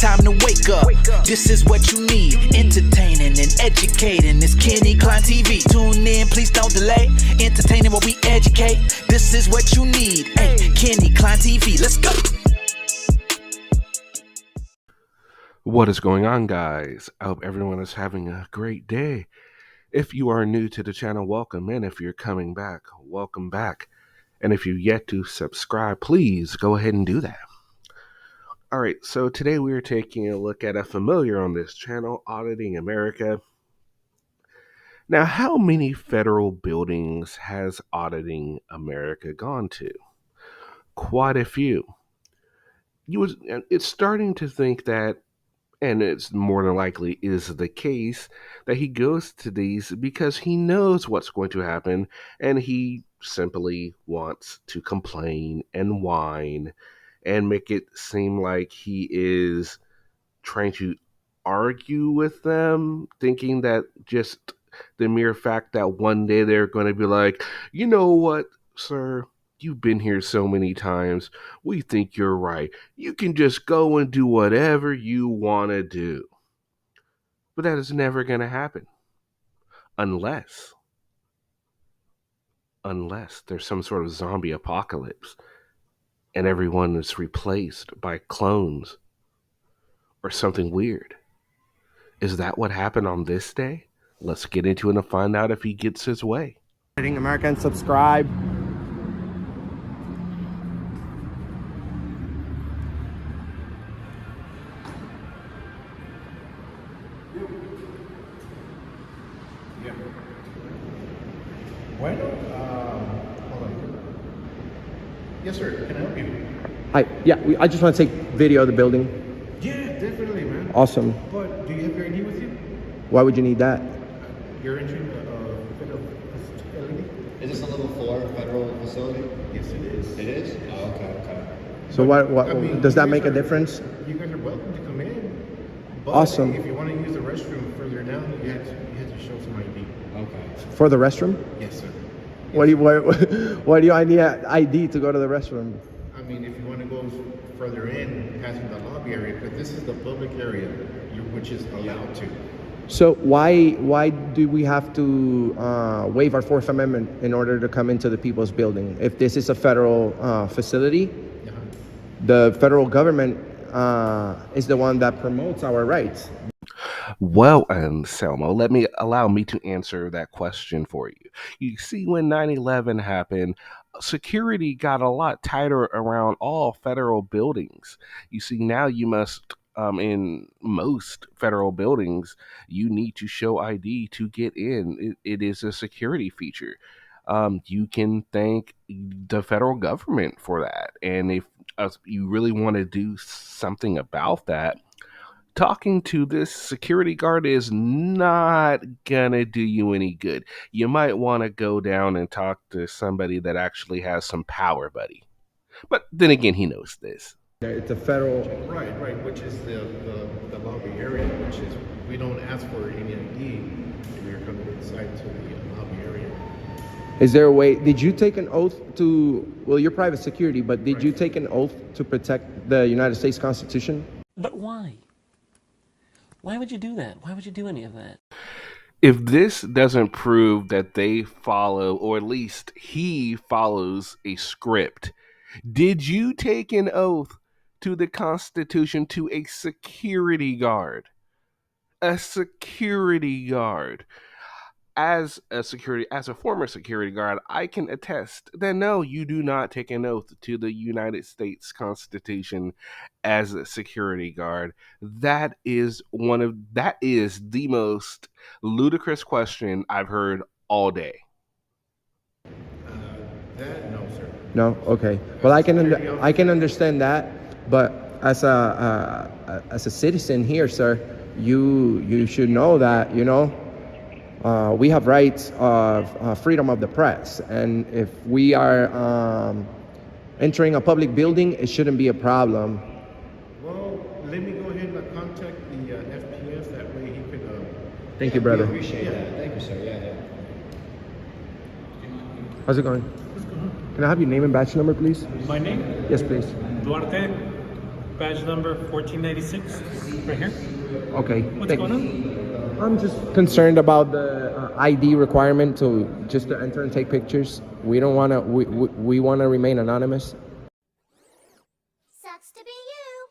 time to wake up. This is what you need, entertaining and educating. It's Kenny Klein TV. Tune in, please don't delay. Entertaining while we educate. This is what you need. Hey, Kenny Klein TV, let's go. What is going on, guys? I hope everyone is having a great day. If you are new to the channel, welcome. And if you're coming back, welcome back. And if you've yet to subscribe, please go ahead and do that. All right, so today we are taking a look at a familiar on this channel, Auditing America. Now, how many federal buildings has Auditing America gone to? Quite a few. It's starting to think that, and it's more than likely is the case, that he goes to these because he knows what's going to happen and he simply wants to complain and whine and make it seem like he is trying to argue with them, thinking that just the mere fact that one day they're going to be like, you know what, sir? You've been here so many times. We think you're right. You can just go and do whatever you want to do. But that is never going to happen. Unless there's some sort of zombie apocalypse and everyone is replaced by clones or something weird. Is that what happened on this day? Let's get into it and find out if he gets his way. Auditing America, and subscribe. Bueno, hold on. Yes, sir. Can I help you? Hi. Yeah, I just want to take video of the building. Yeah, definitely, man. Awesome. But do you have your ID with you? Why would you need that? You're entering a federal facility? Is this a level 4 federal facility? Yes, it is. It is? Oh, okay. So But, what I mean, does that you make a guys are- difference? You guys are welcome to come in. But Awesome. If you want to use the restroom further down, you have to show some ID. Okay. For the restroom? Yes, sir. Why do I need an ID to go to the restroom? I mean, if you want to go further in, passing the lobby area, but this is the public area, which is allowed to. So why do we have to waive our Fourth Amendment in order to come into the people's building? If this is a federal facility, the federal government is the one that promotes our rights. Well, Anselmo, allow me to answer that question for you. You see, when 9/11 happened, security got a lot tighter around all federal buildings. You see, now you must, in most federal buildings, you need to show ID to get in. It is a security feature. You can thank the federal government for that. And if you really want to do something about that, talking to this security guard is not gonna do you any good. You might want to go down and talk to somebody that actually has some power, buddy. But then again, he knows this. It's a federal. Right, which is the lobby area, which is, we don't ask for any ID if you're coming inside to the lobby area. Is there a way? Did you take an oath to? Well, you're private security, but did you take an oath to protect the United States Constitution? But why? Why would you do that? Why would you do any of that? If this doesn't prove that they follow, or at least he follows a script, did you take an oath to the Constitution to a security guard? A security guard. As a former security guard, I can attest that no, you do not take an oath to the United States Constitution as a security guard. That is the most ludicrous question I've heard all day. No, sir. No. Okay. Well, I can understand that, but as a citizen here, sir, you should know that we have rights of freedom of the press, and if we are entering a public building, it shouldn't be a problem. Well, let me go ahead and contact the FPS. That way he could. Thank you, brother. We appreciate that. Thank you, sir. Yeah. How's it going? Can I have your name and badge number, please? My name? Yes, please. Duarte Badge number 1496, right here. Okay. What's going on? I'm just concerned about the ID requirement to just to enter and take pictures. We don't want to. We want to remain anonymous. Sucks to be you.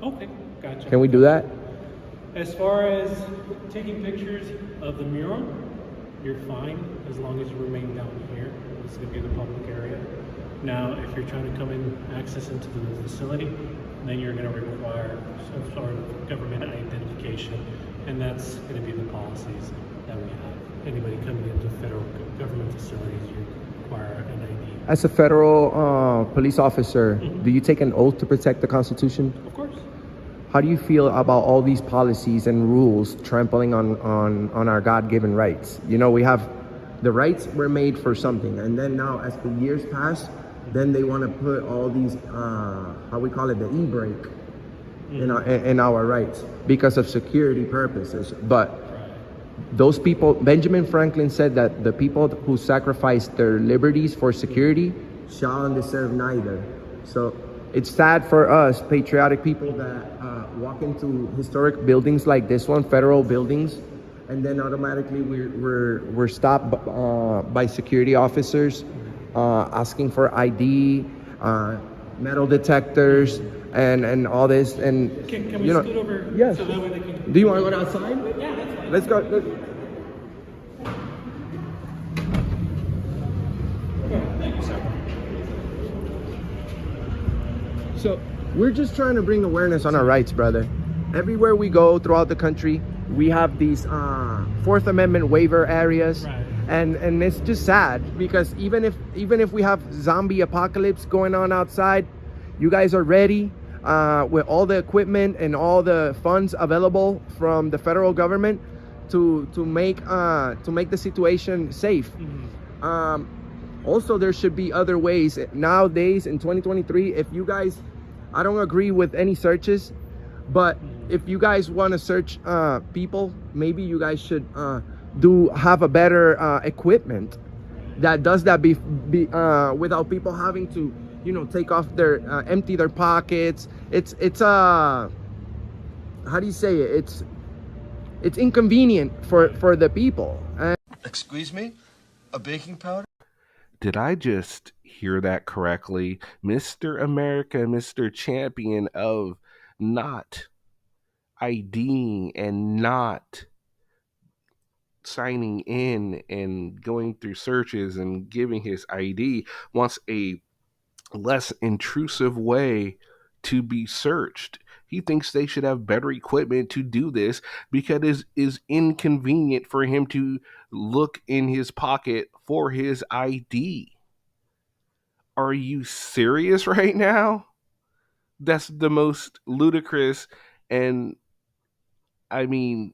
Okay, gotcha. Can we do that? As far as taking pictures of the mural, you're fine as long as you remain down here. This is going to be the public area. Now, if you're trying to come in, access into the facility, then you're going to require some sort of government identification, and that's going to be the policies that we have. Anybody coming into federal government facilities, you require an ID. As a federal police officer, do you take an oath to protect the Constitution? Of course. How do you feel about all these policies and rules trampling on our God-given rights? You know, we have the rights were made for something, and then now as the years pass, then they want to put all these, how we call it, the e-brake in our rights because of security purposes. But those people, Benjamin Franklin said that the people who sacrifice their liberties for security shall deserve neither. So it's sad for us, patriotic people, that walk into historic buildings like this one, federal buildings, and then automatically we're stopped by security officers asking for ID, metal detectors, and all this. And Can we scoot over? Yes. So that way they can... Do you want to go outside? Yeah, that's fine. Let's go. Thank you, sir. So we're just trying to bring awareness on our rights, brother. Everywhere we go throughout the country, we have these Fourth Amendment waiver areas. Right. And it's just sad because even if we have zombie apocalypse going on outside, you guys are ready with all the equipment and all the funds available from the federal government to make the situation safe. Also, there should be other ways nowadays in 2023. If you guys, I don't agree with any searches, but if you guys want to search people, maybe you guys should have a better equipment that does that without people having to, you know, take off their empty their pockets. It's how do you say it? It's inconvenient for the people. Excuse me? A baking powder? Did I just hear that correctly? Mr. America, Mr. Champion of not IDing and not signing in and going through searches and giving his ID, wants a less intrusive way to be searched. He thinks they should have better equipment to do this because it is inconvenient for him to look in his pocket for his ID. Are you serious right now? That's the most ludicrous and, I mean,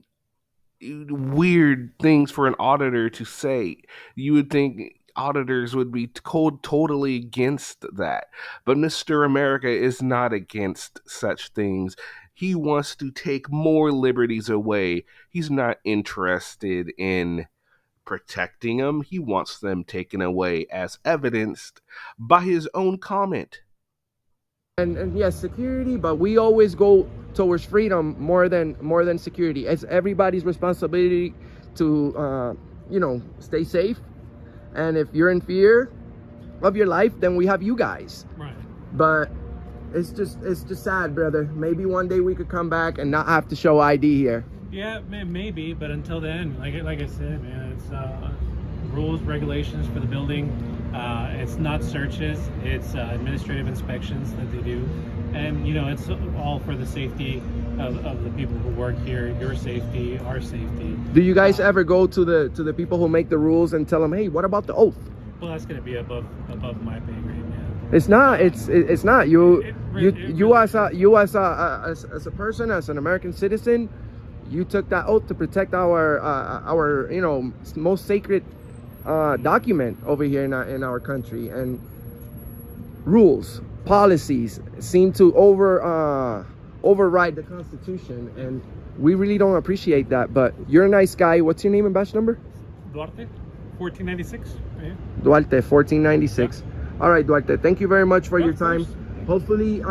weird things for an auditor to say. You would think auditors would be totally against that. But Mr. America is not against such things. He wants to take more liberties away. He's not interested in protecting them. He wants them taken away, as evidenced by his own comment. And yes, security, but we always go towards freedom more than security. It's everybody's responsibility to you know, stay safe. And if you're in fear of your life, then we have you guys. Right. But it's just sad, brother. Maybe one day we could come back and not have to show ID here. Yeah, maybe, but until then, like I said, man, it's rules, regulations for the building. It's not searches, it's administrative inspections that they do, and you know, it's all for the safety of the people who work here, your safety, our safety. Do you guys ever go to the people who make the rules and tell them, hey, what about the oath? Well, that's going to be above my pay grade, man. It's not. It's not. You as a person, as an American citizen, you took that oath to protect our you know, most sacred document over here in our country, and rules, policies seem to override the Constitution, and we really don't appreciate that. But you're a nice guy. What's your name and badge number? Duarte, 1496. Yeah. Duarte, 1496. Yeah. All right, Duarte, thank you very much for your time. Course. Hopefully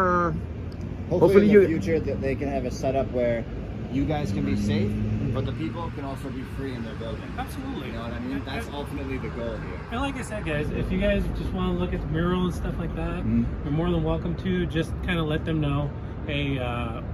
Hopefully in the future that they can have it set up where you guys can be safe, but the people can also be free in their building. Absolutely. You know what I mean? That's ultimately the goal here. And like I said, guys, if you guys just want to look at the mural and stuff like that, you're more than welcome to. Just kind of let them know, hey,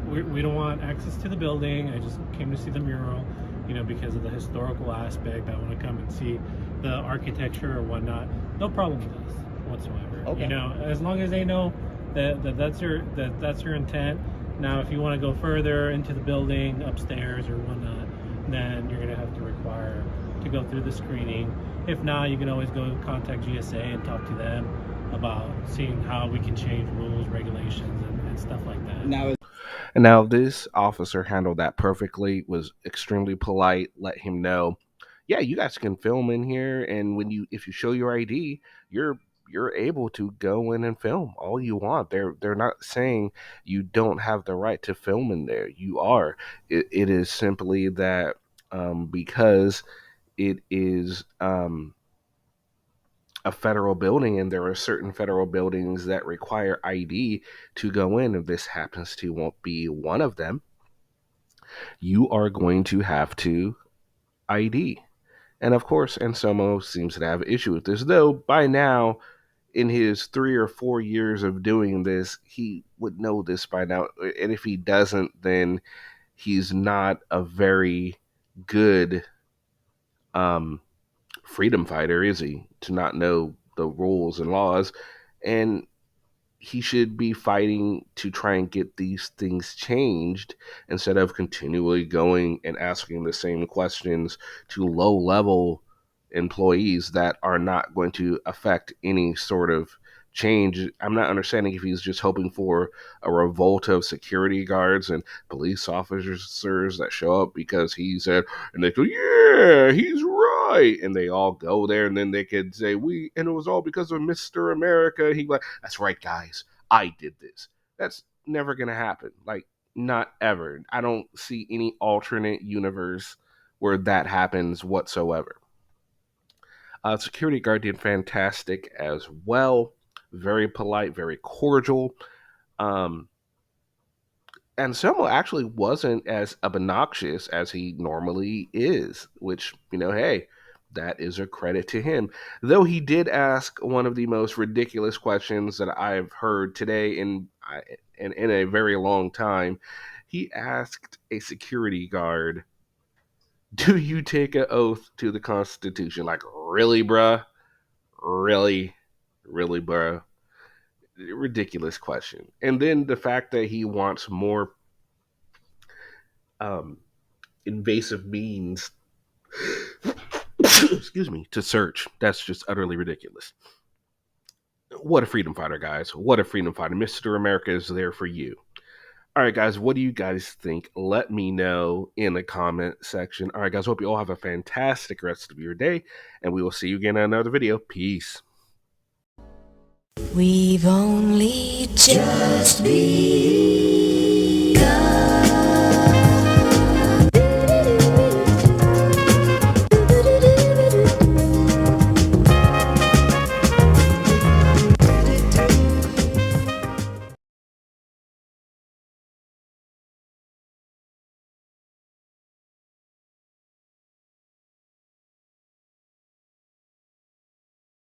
we don't want access to the building. I just came to see the mural, you know, because of the historical aspect. I want to come and see the architecture or whatnot. No problem with us whatsoever. Okay. You know, as long as they know that's your intent. Now, if you want to go further into the building, upstairs or whatnot, then you're going to have to require to go through the screening. If not, you can always go contact GSA and talk to them about seeing how we can change rules, regulations, and stuff like that. Now this officer handled that perfectly, was extremely polite, let him know, yeah, you guys can film in here, and if you show your ID, you're able to go in and film all you want. They're not saying you don't have the right to film in there. You are. It is simply that because it is a federal building, and there are certain federal buildings that require ID to go in. If this happens to won't be one of them, you are going to have to ID. And of course, Anselmo seems to have an issue with this, though by now, in his 3 or 4 years of doing this, he would know this by now. And if he doesn't, then he's not a very good freedom fighter, is he? To not know the rules and laws. And he should be fighting to try and get these things changed instead of continually going and asking the same questions to low level employees that are not going to affect any sort of change. I'm not understanding if he's just hoping for a revolt of security guards and police officers that show up because he said, and they go, yeah, he's right. And they all go there, and then they could say, and it was all because of Mr. America. He like, that's right, guys, I did this. That's never going to happen. Like, not ever. I don't see any alternate universe where that happens whatsoever. Security guard did fantastic as well. Very polite, very cordial. Um, and Selmo actually wasn't as obnoxious as he normally is, which, hey, that is a credit to him. Though he did ask one of the most ridiculous questions that I've heard today in a very long time. He asked a security guard, do you take an oath to the Constitution? Like, really, bruh? Really? Really, bruh? Ridiculous question. And then the fact that he wants more invasive means excuse me, to search. That's just utterly ridiculous. What a freedom fighter, guys. What a freedom fighter. Mr. America is there for you. All right, guys, what do you guys think? Let me know in the comment section. All right, guys, hope you all have a fantastic rest of your day, and we will see you again in another video. Peace. We've only just begun.